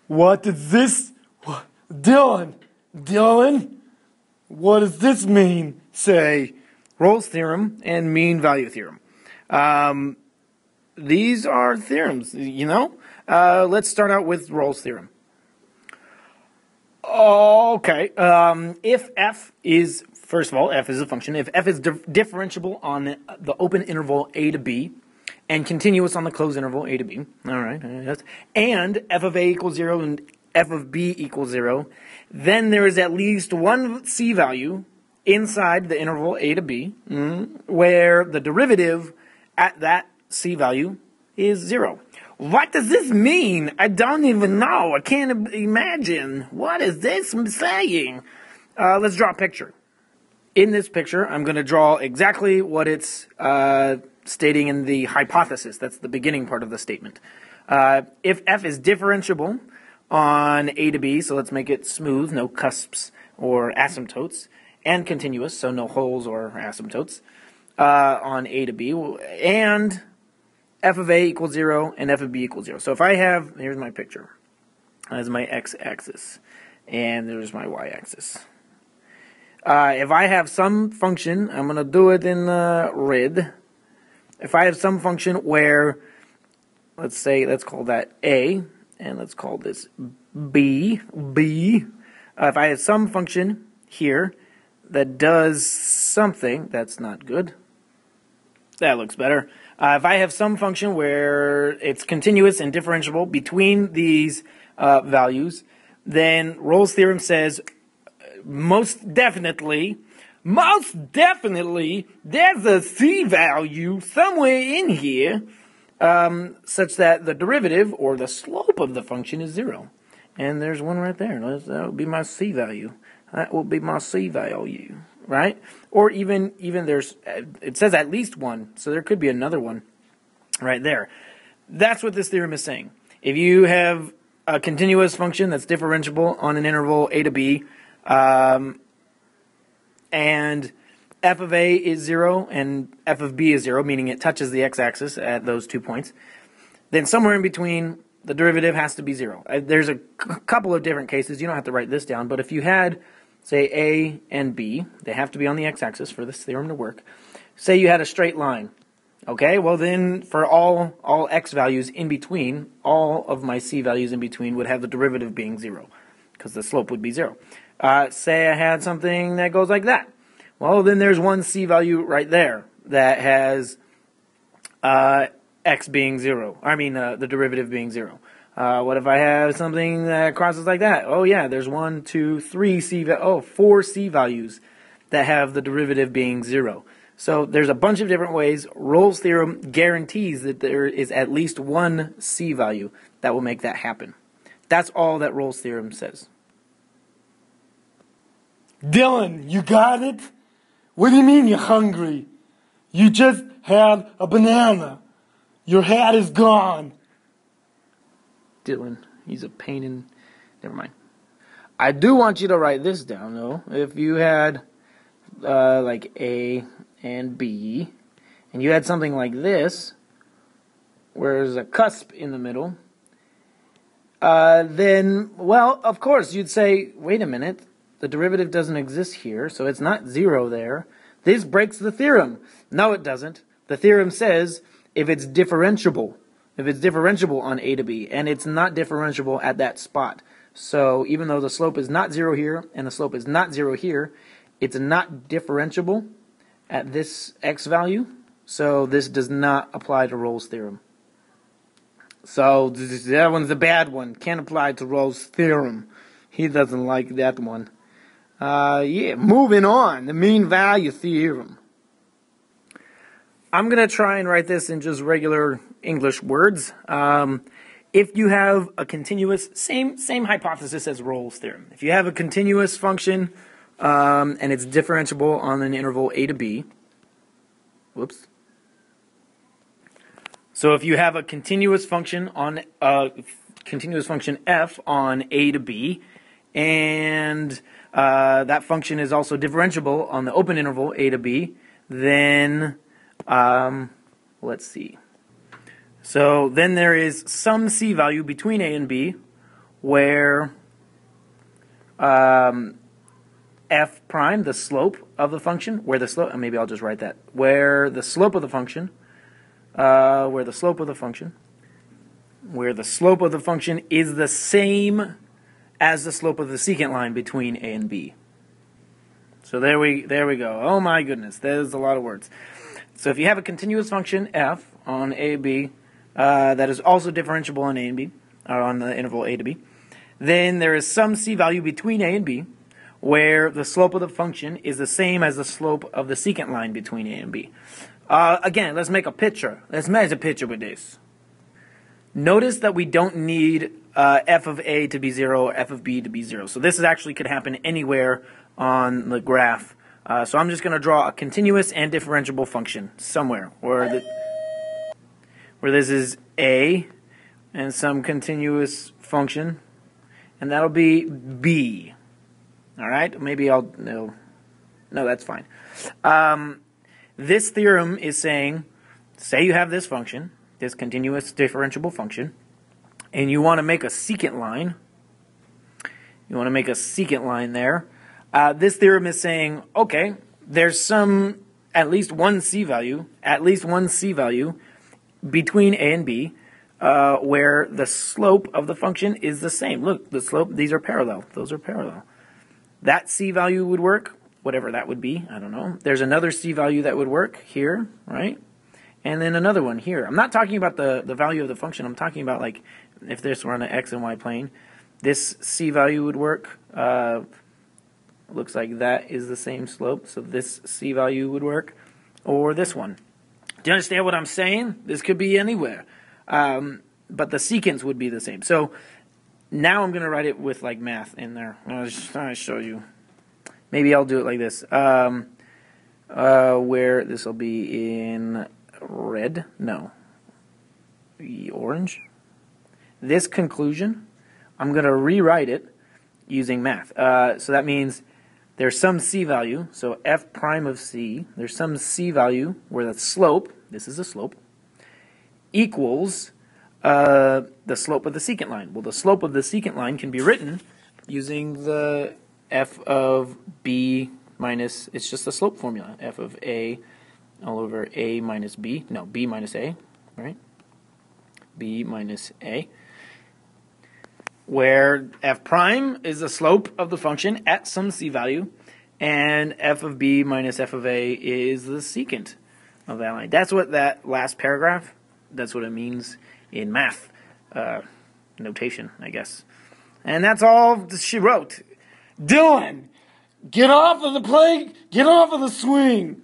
What does this... Dylan, what does this mean? Say, Rolle's theorem and mean value theorem. These are theorems, you know. Let's start out with Rolle's theorem. Okay, if f is, first of all, f is a function. If f is differentiable on the open interval a to b and continuous on the closed interval a to b, all right, yes, and f of a equals 0 and f of b equals 0, then there is at least one c value inside the interval a to b where the derivative at that c value is 0. What does this mean? I don't even know. I can't imagine. What is this saying? Let's draw a picture. In this picture, I'm going to draw exactly what it's stating in the hypothesis. That's the beginning part of the statement. If f is differentiable on a to b, so let's make it smooth, no cusps or asymptotes, and continuous, so no holes or asymptotes, on a to b, and f of a equals 0 and f of b equals 0. So if I have, here's my picture. That's my x-axis, and there's my y-axis. If I have some function, I'm going to do it in red. If I have some function where, let's call that a, and let's call this b. If I have some function here that does something, that's not good. That looks better. If I have some function where it's continuous and differentiable between these values, then Rolle's theorem says most definitely, there's a c value somewhere in here such that the derivative or the slope of the function is 0. And there's one right there. That would be my c value. That will be my c value, right? Or even there's, it says at least one, so there could be another one right there. That's what this theorem is saying. If you have a continuous function that's differentiable on an interval a to b, and f of a is 0 and f of b is 0, meaning it touches the x-axis at those 2 points, then somewhere in between the derivative has to be 0. There's a couple of different cases. You don't have to write this down, but if you had, say, a and b, they have to be on the x-axis for this theorem to work. Say you had a straight line. Okay, well then for all x values in between, all of my c values in between would have the derivative being 0, because the slope would be 0. Say I had something that goes like that. Well, then there's one c value right there that has x being 0. I mean, the derivative being 0. What if I have something that crosses like that? Oh yeah, there's 1, 2, 3 4 c values that have the derivative being 0. So there's a bunch of different ways. Rolle's theorem guarantees that there is at least one c value that will make that happen. That's all that Rolle's theorem says. Dylan, you got it? What do you mean you're hungry? You just had a banana. Your hat is gone. Dylan, he's a pain in... Never mind. I do want you to write this down, though. If you had, like, A and B, and you had something like this, where there's a cusp in the middle, then, well, of course, you'd say, wait a minute, the derivative doesn't exist here, so it's not 0 there. This breaks the theorem. No, it doesn't. The theorem says if it's differentiable on a to b, and it's not differentiable at that spot. So even though the slope is not 0 here, and the slope is not 0 here, it's not differentiable at this x value, so this does not apply to Rolle's theorem. So that one's a bad one. Can't apply to Rolle's theorem. He doesn't like that one. Yeah, moving on. The mean value theorem. I'm going to try and write this in just regular English words. If you have a continuous, same hypothesis as Rolle's theorem. If you have a continuous function and it's differentiable on an interval a to b, whoops. So if you have a continuous function on continuous function f on a to b, and that function is also differentiable on the open interval a to b, then let's see. So then there is some c value between a and b where f prime, the slope of the function, where the slope, maybe I'll just write that, where the slope of the function, where the slope of the function is the same as the slope of the secant line between A and B. So there we go. Oh my goodness, there's a lot of words. So if you have a continuous function f on a, b, that is also differentiable on a and b, or on the interval a to b, then there is some c value between a and b where the slope of the function is the same as the slope of the secant line between a and b. Again, let's make a picture. Let's make a picture with this. Notice that we don't need f of a to be 0 or f of b to be 0. So this actually could happen anywhere on the graph. So I'm just going to draw a continuous and differentiable function somewhere where this is a and some continuous function, and that'll be b. All right? Maybe no, that's fine. This theorem is saying, say you have this function, this continuous differentiable function, and you want to make a secant line. You want to make a secant line there. This theorem is saying, okay, there's at least one c value between a and b where the slope of the function is the same. Look, the slope, these are parallel. Those are parallel. That c value would work, whatever that would be, I don't know. There's another c value that would work here, right? And then another one here. I'm not talking about the value of the function. I'm talking about, like, if this were on an x and y plane, this c value would work. Looks like that is the same slope, so this c value would work. Or this one. Do you understand what I'm saying? This could be anywhere. But the secants would be the same. So now I'm going to write it with, like, math in there. I'll show you. Maybe I'll do it like this. Where this will be in red. No. Orange. This conclusion, I'm going to rewrite it using math. So that means there's some c value. So f prime of c, there's some c value where the slope, this is the slope, equals the slope of the secant line. Well, the slope of the secant line can be written using the f of b minus, it's just the slope formula, f of a all over a minus b, no, b minus a, right? b minus a, where f prime is the slope of the function at some c value, and f of b minus f of a is the secant of that line. That's what that last paragraph, that's what it means in math notation, I guess. And that's all she wrote. Dylan, get off of the play, get off of the swing.